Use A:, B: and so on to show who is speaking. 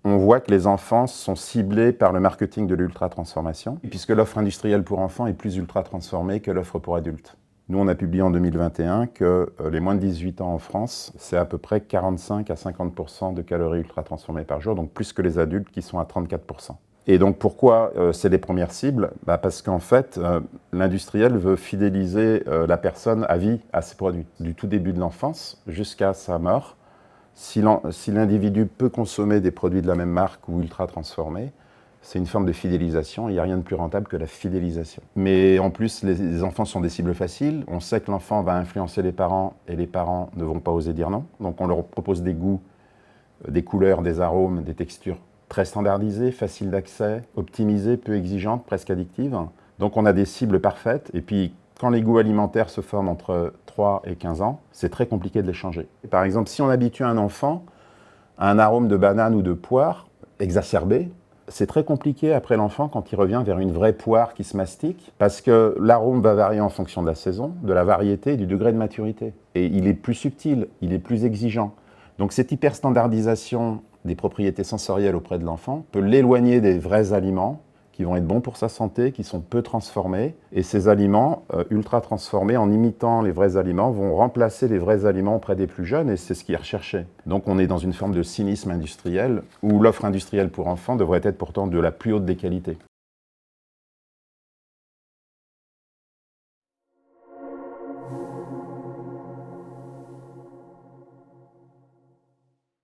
A: on voit que les enfants sont ciblés par le marketing de l'ultra-transformation, puisque l'offre industrielle pour enfants est plus ultra-transformée que l'offre pour adultes. Nous, on a publié en 2021 que les moins de 18 ans en France, c'est à peu près 45 à 50% de calories ultra-transformées par jour, donc plus que les adultes qui sont à 34%. Et donc pourquoi c'est les premières cibles? Parce qu'en fait, l'industriel veut fidéliser la personne à vie à ses produits, du tout début de l'enfance jusqu'à sa mort. Si l'individu peut consommer des produits de la même marque ou ultra transformés, c'est une forme de fidélisation. Il n'y a rien de plus rentable que la fidélisation. Mais en plus, les enfants sont des cibles faciles. On sait que l'enfant va influencer les parents et les parents ne vont pas oser dire non. Donc on leur propose des goûts, des couleurs, des arômes, des textures très standardisées, faciles d'accès, optimisées, peu exigeantes, presque addictives. Donc on a des cibles parfaites. Et puis quand les goûts alimentaires se forment entre 3 et 15 ans, c'est très compliqué de les changer. Par exemple, si on habitue un enfant à un arôme de banane ou de poire exacerbé, c'est très compliqué après l'enfant quand il revient vers une vraie poire qui se mastique, parce que l'arôme va varier en fonction de la saison, de la variété et du degré de maturité. Et il est plus subtil, il est plus exigeant. Donc cette hyper-standardisation des propriétés sensorielles auprès de l'enfant peut l'éloigner des vrais aliments qui vont être bons pour sa santé, qui sont peu transformés. Et ces aliments ultra transformés, en imitant les vrais aliments, vont remplacer les vrais aliments auprès des plus jeunes, et c'est ce qui est recherché. Donc on est dans une forme de cynisme industriel, où l'offre industrielle pour enfants devrait être pourtant de la plus haute des qualités.